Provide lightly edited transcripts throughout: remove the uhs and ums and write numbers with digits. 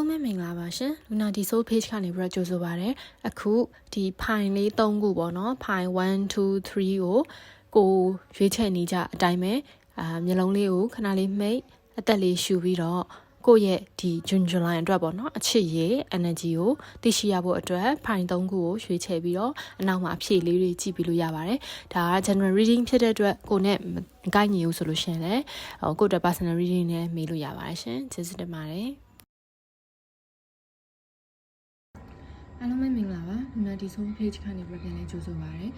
လုံးပဲမင်္ဂလာပါရှင်လူနာဒီဆို page ကနေပြီးတော့ကြိုဆိုပါရစေအခုဒီဖိုင်လေး3ခုပေါ့နော်ဖိုင်1 2 3ကိုရွေးချယ်နေကြအတိုင်းပဲမျက်လုံးလေးကိုခဏလေးမိတ်အသက်လေးရှူပြီးတော့ကိုယ့်ရဲ့ဒီ June July အတွက်ပေါ့နော်အချစ်ရည် energy ကိုသိရှိရဖို့အတွက်ဖိုင်3ခုကိုရွေးချယ်ပြီးတော့အနောက်မှာအဖြည့်လေးတွေကြည့်ပြီးလို့ရပါတယ်ဒါက general reading ဖြစ်တဲ့အတွက်ကိုနဲ့မကိုက်ညီဘူးဆိုလို့ရှင်လေကိုယ့်အတွက် personal reading နဲ့မေးလို့ရပါတယ်ရှင်ကျေးဇူးတင်ပါတယ်အားလုံးပဲမင်္ဂလာပါလူနာဒီဆို page ကနေပြန်လဲကြိုဆိုပါရစေ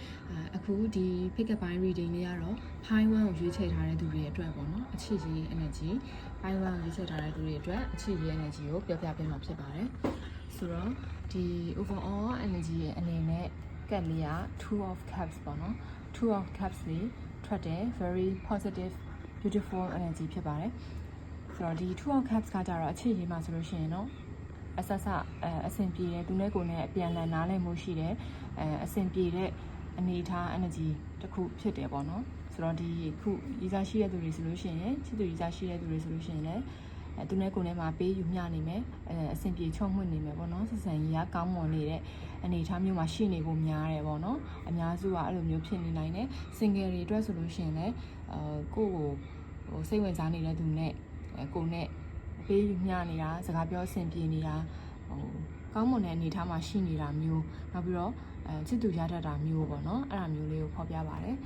အခုဒီ pick up by reading လေးကတော့ high one ကိုရွေးချယ်ထားတဲ့သူတွေအတွက်ပေါ့နော်အချစ်ရေး energy high one ကိုရွေးချယ်ထားတဲ့သူတွေအတွက်အချစ်ရေး energy ကိုပြောပြပေးမှာဖြစ်ပါတယ်ဆိုတော့ဒီ overall energy ရဲ့အနေနဲ့ကတ်လေးက two of cups ပေါ့နော် two of cups လေးထွက်တယ် very positive beautiful energy ဖြစ်ပါတယ်ဆိုတော့ဒီ two of cups ကကြတော့အချစ်ရေးမှာဆိုလို့ရှိရင်တော့အဆင်ပြေတယ်သူနဲ့ကိုယ်နဲ့အပြန်အလှန်နားလည်မှုရှိတယ်အဆင်ပြေတဲ့အနေအထား energy တစ်ခုဖြစ်တယ်ပေါ့နော်ဆိုတော့ဒီခုရည်စားရှိတဲ့သူတွေဆိုလို့ရှိရင်ချစ်သူရည်စားရှိတဲ့သူတွေဆိုလို့ရှိရင်လည်းသူနဲ့ကိုယ်နဲ့မှာပေးယူမျှနေမယ်အဆင်ပြေချုံ့မွေ့နေမယ်ပေါ့နော်ဆက်ဆံရေးကကောင်းမွန်နေတဲ့အနေအထားမျိုးမှာရှိနေဖို့များတယ်ပေါ့နော်အများစုကအဲ့လိုမျိုးဖြစ်နေနိုင်တယ် single တွေအတွက်ဆိုလို့ရှိရင်လည်းကိုယ့်ကိုစိတ်ဝင်စားနေတဲ့သူနဲ့ကိုယ်နဲ့ပေးယူမျှနေတာစကားပြောဆင်ပြေနေတာကောင်းမွန်တဲ့အနေအထားမှာရှိနေတာမျိုးနောက်ပြီးတော့ချစ်သူရတတ်တာမျိုးပေါ့နော်အဲ့ဒါမျိုးလေးကိုဖော်ပြပါတယ်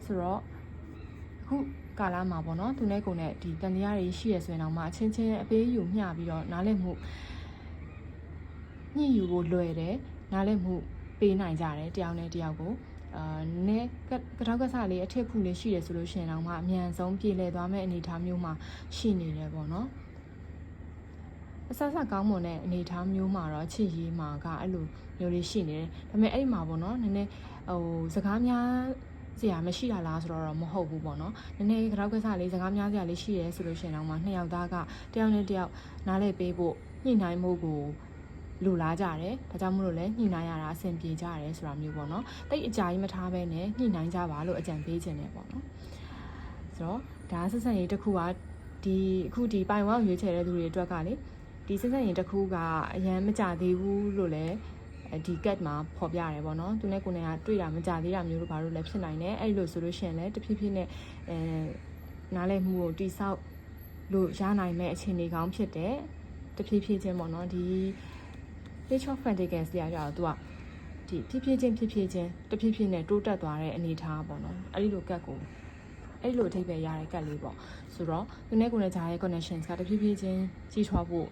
ဆိုတော့အခုကာလမှာပေါ့နော်သူနဲ့ကိုယ်နဲ့ဒီတန်တရားတွေရှိရဆိုရင်တော့မှအချင်းချင်းအပေးယူမျှပြီးတော့နားလည်မှုညှိယူဖို့လွယ်တယ်နားလည်မှုပေးနိုင်ကြတယ်တယောက်နဲ့တယောက်ကိုနည်းကတော့ကစားလေးအထက်ဖူလေးရှိတယ်ဆိုလို့ရှိရင်တော့မှအမြန်ဆုံးပြေလည်သွားမယ့်အနေအထားမျိုးမှာရှိနေတယ်ပေါ့နော်အဆကောင်းမွန်တဲ့အနေအထားမျိုးမှာတော့ချစ်ရေးမှာကအဲ့လိုမျိုးလေးရှိနေတယ်ဒါပေမဲ့အဲ့ဒီမှာပေါ့နော်နည်းနည်းစကားများစရာမရှိတာလားဆိုတော့မဟုတ်ဘူးပေါ့နော်နည်းနည်းကတော့ကစားလေးစကားများစရာလေးရှိရဲဆိုလို့ရှိရင်တော့မှနှစ်ယောက်သားကတယောက်နဲ့တယောက်နားလည်ပေးဖို့ညှိနှိုင်းမှုကိုလူလာကြတယ်ဒါကြောင့်မို့လို့လည်းညှိနှိုင်းရတာအဆင်ပြေကြတယ်ဆိုတာမျိုးပေါ့နော်တိတ်အကြာကြီးမထားဘဲနဲ့ညှိနှိုင်းကြပါလို့အကြံပေးခြင်းတယ်ပေါ့နော်ဆိုတော့ဒါဆက်ဆံရေးတစ်ခုကဒီအခုဒီပိုင်ဝမ်ရွေးချယ်တဲ့သူတွေအတွက်ကလေဒီဆက်ဆံရေးတစ်ခုကအရန်မကြသေးဘူးလို့လည်းဒီကတ်မှာဖော်ပြရတယ်ပေါ့နော်သူနဲ့ကိုယ်နဲ့ကတွေ့တာမကြသေးတာမျိုးတို့ဘာလို့လဲဖြစ်နိုင်တယ်အဲ့လိုဆိုလို့ရှိရင်လည်းတဖြည်းဖြည်းနဲ့နားလည်မှုကိုတိဆောက်လို့ရနိုင်မဲ့အခြေအနေကောင်းဖြစ်တယ်တဖြည်းဖြည်းချင်းပေါ့နော်ဒီ page of pentacles တရားကြတော့သူကဒီဖြည်းဖြည်းချင်းတဖြည်းဖြည်းနဲ့တိုးတက်သွားတဲ့အနေအထားပေါ့နော်အဲ့ဒီလိုကတ်ကိုအဲ့လိုအထိပ္ပယ်ရတဲ့ကတ်လေးပေါ့ဆိုတော့သူနဲ့ကိုယ်နဲ့ကြားရဲ့ connections ကတဖြည်းဖြည်းချင်းကြီးထွားဖို့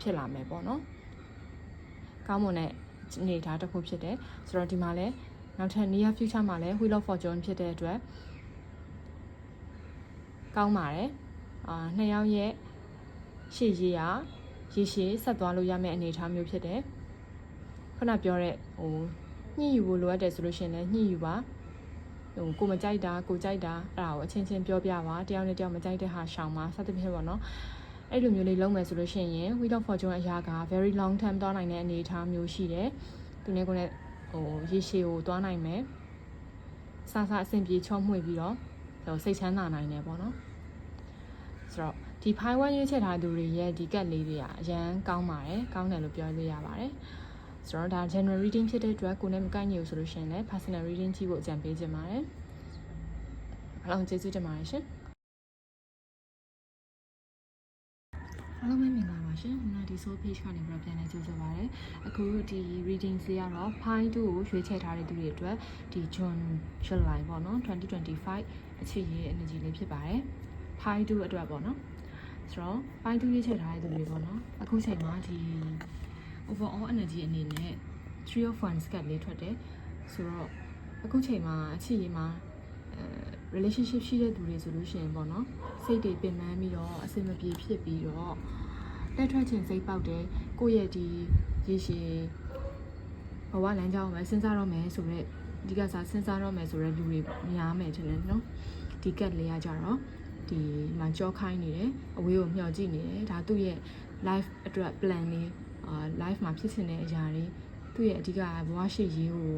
ဖြစ်လာမယ်ပေါ့နော်ကောင်းမွန်တဲ့အနေအထားတစ်ခုဖြစ်တယ်ဆိုတော့ဒီမှာလည်းနောက်ထပ် near future မှာလည်း wheel of fortune ဖြစ်တဲ့အတွက်ကောင်းပါတယ်နှစ်ယောက်ရဲ့ရှေ့ရေးရေရှည်ဆက်သွားလို့ရမယ့်အနေအထားမျိုးဖြစ်တယ်ခုနပြောတဲ့ညှိယူဖို့လိုအပ်တယ်ဆိုလို့ရှိရင်လည်းညှိယူပါကိုမကြိုက်တာကိုကြိုက်တာအဲ့ဒါကိုအချင်းချင်းပြောပြပါတယောက်နဲ့တယောက်မကြိုက်တဲ့ဟာရှောင်ပါစသဖြင့်ပေါ့နော်အဲ့လိုမျိုးလေးလုပ်မယ်ဆိုလို့ရှိရင် wheel of fortune အရာက very long term သွားနိုင်တဲ့အနေအထားမျိုးရှိတယ်သူနဲ့ကိုယ်နဲ့ရေရှည်ကိုသွားနိုင်မယ်စအဆင်ပြေချော့မွေ့ပြီးတော့စိတ်ချမ်းသာနိုင်တယ်ပေါ့နော်ဆိုတော့ဒီဖိုင်ဝမ်ရွေးချယ်ထားသူတွေရဲ့ဒီကတ်လေးတွေကအရန်ကောင်းပါတယ်ကောင်းတယ်လို့ပြောလို့ရပါတယ်ဆိုတော့ဒါ general reading ဖြစ်တဲ့အတွက်ကိုယ်နဲ့မကိုက်ညီဘူးဆိုလို့ရှိရင်လည်း personal reading ကြည့်ဖို့အကြံပေးချင်ပါတယ်အားလုံးကျေးဇူးတင်ပါတယ်ရှင်အားလုံးပဲမင်္ဂလာပါရှင်။နာဒီဆို page ကနေပြန်လဲကြိုဆိုပါရစေ။အခုဒီ reading စီကတော့ Pi 2ကိုရွေးချယ်ထားတဲ့သူတွေအတွက်ဒီ June July ပေါ့နော်2025အချစ်ရေး energy လေးဖြစ်ပါတယ်။ Pi 2အတွက်ပေါ့နော်။ဆိုတော့ Pi 2ရွေးချယ်ထားတဲ့သူတွေပေါ့နော်။အခုချိန်မှာဒီ overall energy အနေနဲ့ Three of Wands ကလေးထွက်တယ်။ဆိုတော့အခုချိန်မှာအချစ်ရေးမှာrelationship ရှိတဲ့သူတွေဆိုလို့ရှိရင်ပေါ့နော်စိတ်တွေပင်ပန်းပြီးတော့အဆင်မပြေဖြစ်ပြီးတော့လက်ထွက်ခြင်းစိတ်ပေါက်တယ်ကိုယ့်ရဲ့ဒီရေရှည်ဘဝလမ်းကြောင်းမှာစဉ်းစားတော့မယ်ဆိုတော့ဒီကစားစဉ်းစားတော့မယ်ဆိုတော့လူတွေများမယ်ထင်တယ်နော်ဒီကတ်လေးကကြတော့ဒီမှာကြောခိုင်းနေတယ်အဝေးကိုမျှော်ကြည့်နေတယ်ဒါသူ့ရဲ့ life အတွက် plan လေးlife မှာဖြစ်နေတဲ့အရာတွေသူ့ရဲ့အဓိကဘဝရှိရေးကို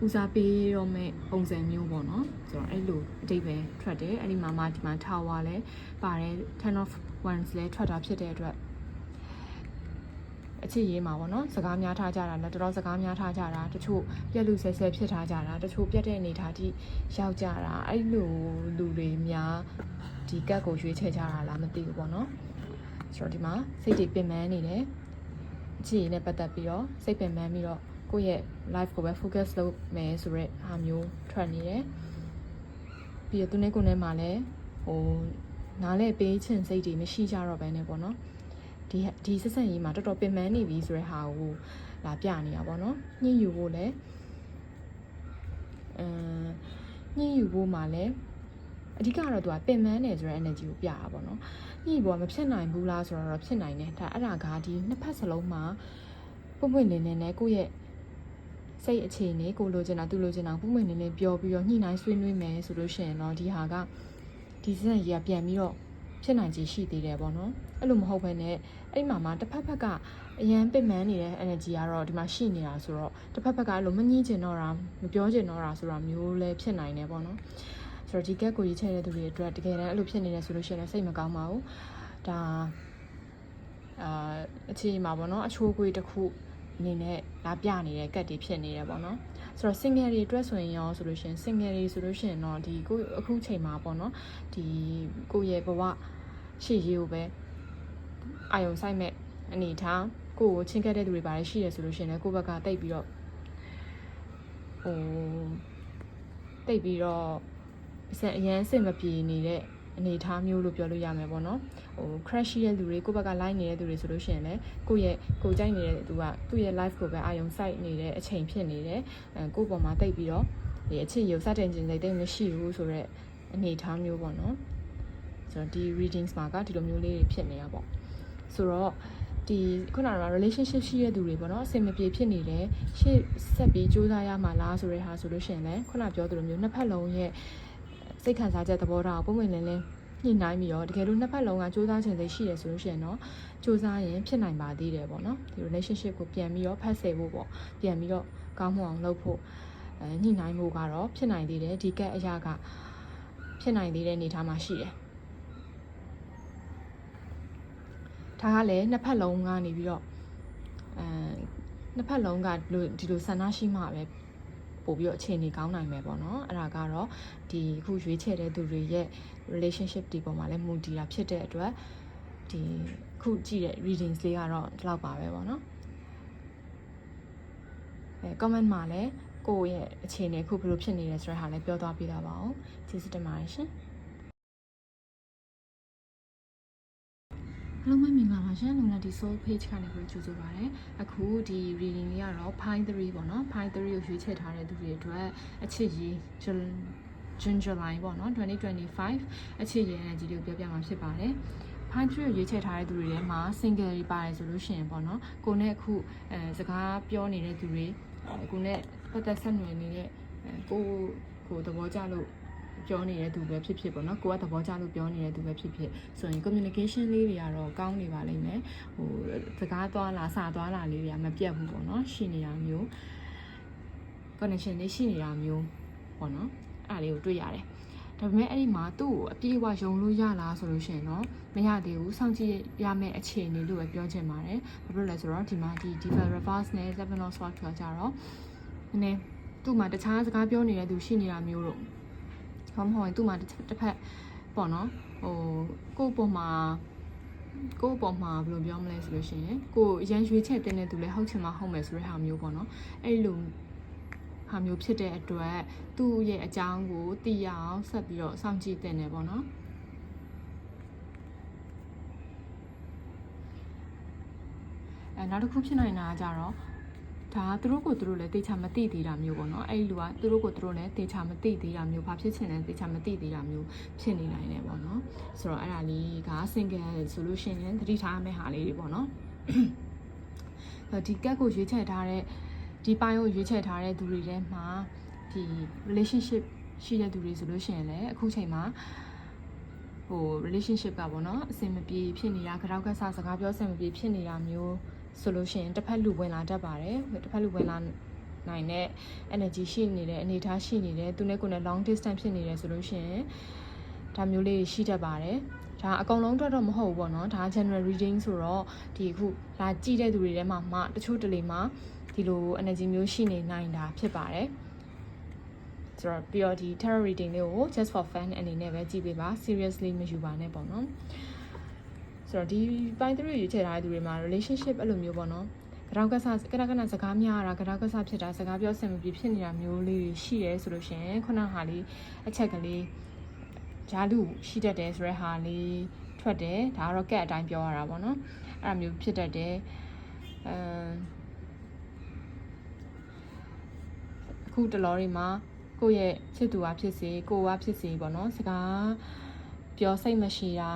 ဦးစားပေးတော့မဲ့ပုံစံမျိုးပေါ့နော်ဆိုတော့အဲ့လိုအတိတ်ပဲထွက်တယ်အဲ့ဒီမှာဒီမှာ tower လဲပါတယ် 10 of wands လဲထွက်တာဖြစ်တဲ့အတွက်အချစ်ရေးမှာပေါ့နော်စကားများထားကြတာလည်းတော်တော်စကားများထားကြတာတချို့ပြက်လူဆဲဆဲဖြစ်ထားကြတာတချို့ပြက်တဲ့အနေထားထိရောက်ကြတာအဲ့လိုလူတွေများဒီကတ်ကိုရွေးချယ်ကြတာလားမသိဘူးပေါ့နော်ဆိုတော့ဒီမှာစိတ်တွေပင်ပန်းနေတယ်အချစ်ရေးနဲ့ပတ်သက်ပြီးတော့စိတ်ပင်ပန်းပြီးတော့ကိုယ့်ရဲ့ life ကိုပဲ focus လုပ်မယ်ဆိုရက်အားမျိုးထွက်နေတယ်ပြီးတော့သူနဲ့ကိုယ်နဲ့မှလည်းဟိုနားလဲပေးချင်စိတ်တွေမရှိကြတော့ဘဲနဲ့ပေါ့နော်ဒီဆက်ဆက်ရေးမှာတော်တော်ပင်ပန်းနေပြီဆိုတဲ့ဟာကိုလာပြနေတာပေါ့နော်ညှိယူဖို့လည်းညှိယူဖို့မှာလည်းအဓိကတော့သူကပင်ပန်းနေဆိုတဲ့ energy ကိုပြတာပေါ့နော်ညှိဖို့ကမဖြစ်နိုင်ဘူးလားဆိုတော့ဖြစ်နိုင်တယ်ဒါအဲ့ဒါကဒီနှစ်ဖက်စလုံးမှာပွင့်ပွင့်လင်းလင်းနဲ့ကိုယ့်ရဲ့စိတ်အခြေအနေကိုလိုချင်တာသူလိုချင်တာပွင့်ပွင့်လင်းလင်းပြောပြီးတော့ညှိနှိုင်းဆွေးနွေးမယ်ဆိုလို့ရှိရင်တော့ဒီဟာကဒီစက်ကြီးကပြန်ပြီးတော့ဖြစ်နိုင်ခြေရှိသေးတယ်ပေါ့နော်အဲ့လိုမဟုတ်ဘဲနဲ့အဲ့မှာတစ်ဖက်ကအရန်ပင်ပန်းနေတဲ့ energy ကတော့ဒီမှာရှိနေတာဆိုတော့တစ်ဖက်ကအဲ့လိုမငြင်းချင်တော့တာမပြောချင်တော့တာဆိုတာမျိုးလည်းဖြစ်နိုင်တယ်ပေါ့နော်ဆိုတော့ဒီကက်ကိုရေးချဲတဲ့သူတွေအတွက်တကယ်တမ်းအဲ့လိုဖြစ်နေတယ်ဆိုလို့ရှိရင်လည်းစိတ်မကောင်းပါဘူးဒါအခြေအနေမှာပေါ့နော်အချိုးကွေးတစ်ခုအနေနဲ့လာပြနေတဲ့ကတ်တွေဖြစ်နေတယ်ပေါ့နော်ဆိုတော့ single တွေအတွက်ဆိုရင်ရောဆိုလို့ရှိရင် single တွေဆိုလို့ရှိရင်တော့ဒီကိုအခုချိန်မှာပေါ့နော်ဒီကိုရဲ့ဘဝရှေ့ရေးကိုပဲအာယုံဆိုင်မဲ့အနေထားကိုကိုချင်းကက်တဲ့သူတွေပါတယ်ရှိရဆိုလို့ရှိရင်လည်းကိုဘက်ကတိတ်ပြီးတော့တိတ်ပြီးတော့အရန်စင်မပြေနေတဲ့အနေထားမျိုးလို့ပြောလို့ရမယ်ပေါ့နော်crash ရဲ့လူတွေကိုဘက်က line နေတဲ့သူတွေဆိုလို့ရှိရင်လည်းကိုကြိုက်နေတဲ့သူကသူ့ရဲ့ life ကိုပဲအာယုံစိုက်နေတဲ့အချိန်ဖြစ်နေတယ်ကိုပေါ်မှာတိတ်ပြီးတော့ဒီအချစ်ရုပ်စတင်ခြင်းစိတ်တိတ်မရှိဘူးဆိုတော့အနေထားမျိုးပေါ့နော်ဆိုတော့ဒီ readings မှာကဒီလိုမျိုးလေးတွေဖြစ်နေတာပေါ့ဆိုတော့ဒီခုနက relationship ရှိတဲ့သူတွေပေါ့နော်အဆင်မပြေဖြစ်နေတယ်ရှေ့ဆက်ပြီးကြိုးစားရမှာလားဆိုတဲ့ဟာဆိုလို့ရှိရင်လည်းခုနပြောသလိုမျိုးနှစ်ဖက်လုံးရဲ့စိတ်ခံစားချက်သဘောထားကိုပုံမှန်လင်းလင်းညှိနှိုင်းပြီးတော့တကယ်လို့နှစ်ဖက်လုံးကကြိုးစားခြင်းစိတ်ရှိရဆိုလို့ရှိရင်တော့ကြိုးစားရင်ဖြစ်နိုင်ပါသေးတယ်ပေါ့နော်ဒီ relationship ကိုပြန်ပြီးတော့ဖက်ဆယ်ဖို့ပေါ့ပြန်ပြီးတော့ကောင်းမွန်အောင်လုပ်ဖို့ညှိနှိုင်းဖို့ကတော့ဖြစ်နိုင်သေးတယ်ဒီကက်အရာကဖြစ်နိုင်သေးတဲ့အနေအထားမှာရှိတယ်ဒါကလည်းနှစ်ဖက်လုံးကနေပြီးတော့နှစ်ဖက်လုံးကဒီလိုဆန္ဒရှိမှပဲပို့ပြီးတော့အခြေအနေကောင်းနိုင်မယ်ပေါ့နော်အဲ့ဒါကတော့ဒီခုရွေးချယ်တဲ့သူတွေရဲ့ relationship ဒီပေါ်မှာလည်းမူတည်တာဖြစ်တဲ့အတွက်ဒီခုကြည့်တဲ့ readings လေးကတော့ဒီလောက်ပါပဲပေါ့နော်comment မှာလည်းကိုယ့်ရဲ့အခြေအနေခုဘယ်လိုဖြစ်နေလဲဆိုတဲ့ဟာလည်းပြောသွားပြတာပါအောင်ကျေးဇူးတင်ပါတယ်ရှင်အားလုံးပဲမင်္ဂလာပါရှင်လုံလဒီ soul page ကနေပြီးကြိုဆိုပါရစေအခုဒီ reading လေးကတော့ pine 3ပေါ့နော် pine 3ကိုရွေးချယ်ထားတဲ့သူတွေအတွက်အချစ်ရေး June July ပေါ့နော်2025အချစ်ရေး energy ကိုပြောပြမှာဖြစ်ပါတယ် pine 3ကိုရွေးချယ်ထားတဲ့သူတွေထဲမှာ single တွေပါတယ်ဆိုလို့ရှိရင်ပေါ့နော်ကိုနဲ့အခုစကားပြောနေတဲ့သူတွေကိုနဲ့ပတ်သက်ဆက်နွယ်နေတဲ့ကိုသဘောကျလို့ပြောနေတဲ့သူပဲဖြစ်ဖြစ်ပေါ့နော်ကိုကသဘောကျလို့ပြောနေတဲ့သူပဲဖြစ်ဖြစ်ဆိုရင် communication လေးတွေကတော့ကောင်းနေပါလိမ့်မယ်စကားသွားလာစာသွားလာလေးတွေကမပြတ်ဘူးပေါ့နော်ရှိနေတာမျိုး connection လေးရှိနေတာမျိုးပေါ့နော်အဲ့ဒါလေးကိုတွေ့ရတယ်ဒါပေမဲ့အဲ့ဒီမှာသူ့ကိုအပြည့်အဝယုံလို့ရလားဆိုလို့ရှိရင်တော့မရသေးဘူးစောင့်ကြည့်ရမယ့်အခြေအနေလို့ပဲပြောချင်ပါတယ်ဘာဖြစ်လို့လဲဆိုတော့ဒီမှာဒီ diva reverse နဲ့ seven of swords ကကြတော့နည်းသူ့မှာတခြားစကားပြောနေတဲ့သူရှိနေတာမျိုးတော့ဘာမှမဟုတ်ရင်သူ့မှာတစ်ဖက်ပေါ့နော်ကိုယ့်ပေါ်မှာဘယ်လိုပြောမလဲဆိုလို့ရှိရင်ကိုရန်ရွေးချက်တဲ့သူလည်းဟုတ်ချင်မှဟုတ်မယ်ဆိုတဲ့ဟာမျိုးပေါ့နော်အဲ့လိုဟာမျိုးဖြစ်တဲ့အတွက်သူ့ရဲ့အကြောင်းကိုသိရအောင်ဆက်ပြီးတော့စောင့်ကြည့်တင်နေပေါ့နော်နောက်တစ်ခုဖြစ်နိုင်တာကကြတော့ဒါသူတို့ကိုသူတို့လည်းတေချာမသိသေးတာမျိုးပေါ့နော်အဲ့ဒီလူကသူတို့ကိုသူတို့လည်းတေချာမသိသေးတာမျိုးဘာဖြစ်ချင်လဲတေချာမသိသေးတာမျိုးဖြစ်နေနိုင်တယ်ပေါ့နော်ဆိုတော့အဲ့ဒါလေးက single ဆိုလို့ရှိရင်သတိထားမယ့်ဟာလေးတွေပေါ့နော်ဒီကက်ကိုရွေးချယ်ထားတဲ့ဒီပိုင်းကိုရွေးချယ်ထားတဲ့သူတွေထဲမှာဒီ relationship ရှိတဲ့သူတွေဆိုလို့ရှိရင်လည်းအခုချိန်မှာrelationship ကပေါ့နော်အဆင်မပြေဖြစ်နေတာကြောက်ကစားစကားပြောအဆင်မပြေဖြစ်နေတာမျိုးဆိုလို့ရှိရင်တစ်ဖက်လူဝင်လာတတ်ပါတယ်တစ်ဖက်လူဝင်လာ နိုင်တဲ့ energy ရှိနေတယ်အနေထားရှိနေတယ်သူနဲ့ကိုယ်နဲ့ long distance ဖြစ်နေတယ်ဆိုလို့ရှိရင်ဒါမျိုးလေးရှိတတ်ပါတယ်ဒါအကောင်လုံးတော့မဟုတ်ဘူးပေါ့နော်ဒါ general reading ဆိုတော့ဒီအခုလာကြည့်တဲ့သူတွေထဲမှာမှတချို့တလေမှာဒီလို energy မျိုးရှိနေနိုင်တာဖြစ်ပါတယ်ဆိုတော့ပြီးတော့ဒီ tarot reading လေးကို just for fun အနေနဲ့ပဲကြည့်ပေးပါ seriously မယူပါနဲ့ပေါ့နော်ဆိုတော့ဒီပိုင်း3ရွေးချယ်ထားတဲ့သူတွေမှာ relationship အဲ့လိုမျိုးပေါ့နော်ကတော့ကစားကနစကားများတာကတော့ကစားဖြစ်တာစကားပြောဆင်မပြေဖြစ်နေတာမျိုးလေးရှိရဲဆိုလို့ရှိရင်ခုနဟာလေးအချက်ကလေးဂျာလူရှိတတ်တယ်ဆိုတဲ့ဟာလေးထွက်တယ်ဒါကတော့ကက်အတိုင်းပြောရတာပေါ့နော်အဲ့လိုမျိုးဖြစ်တတ်တယ်အခုတလောတွေမှာကိုယ့်ရဲ့ချစ်သူကဖြစ်စေကိုယ်ကဖြစ်စေပေါ့နော်စကားပြောစိတ်မရှိတာ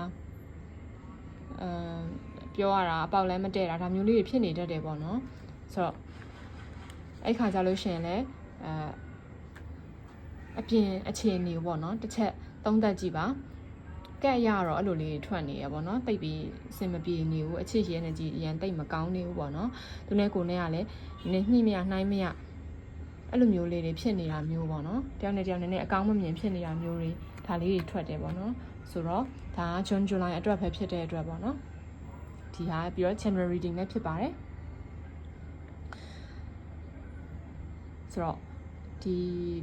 ပြောရတာအပေါက်လည်းမတည့်တာဒါမျိုးလေးတွေဖြစ်နေတတ်တယ်ပေါ့နော်ဆိုတော့အဲ့ခါကြလို့ရှိရင်လည်းအပြင်အခြေအနေပေါ့နော်တစ်ချက်သုံးသပ်ကြည့်ပါကက်ရတော့အဲ့လိုလေးထွက်နေရပေါ့နော်တိတ်ပြီးအဆင်မပြေနေဘူးအခြေရှိနေကြီးအရင်တိတ်မကောင်းနေဘူးပေါ့နော်သူနဲ့ကိုယ်နဲ့ကလည်းနည်းညှိမရနှိုင်းမရအဲ့လိုမျိုးလေးတွေဖြစ်နေတာမျိုးပေါ့နော်တယောက်နဲ့တယောက်နဲ့အကောင်းမမြင်ဖြစ်နေတာမျိုးတွေဒါလေးတွေထွက်တယ်ပေါ့နော်ဆိုတော့ဒါက June July အတွက်ပဲဖြစ်တဲ့အတွက်ပေါ့နော်ဒီဟာပြီးတော့ general reading လည်းဖြစ်ပါတယ်ဆိုတော့ဒီ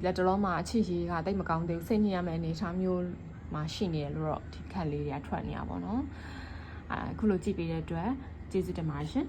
လက်တလုံးမှာအခြေရှိကတိတ်မကောင်းသေးဘူးစိတ်ညစ်ရမယ့်အနေအထားမျိုးမှာရှိနေတယ်လို့တော့ဒီခက်လေးတွေကထွက်နေတာပေါ့နော်အခုလိုကြည့်ပေးတဲ့အတွက်ကျေးဇူးတင်ပါတယ်ရှင်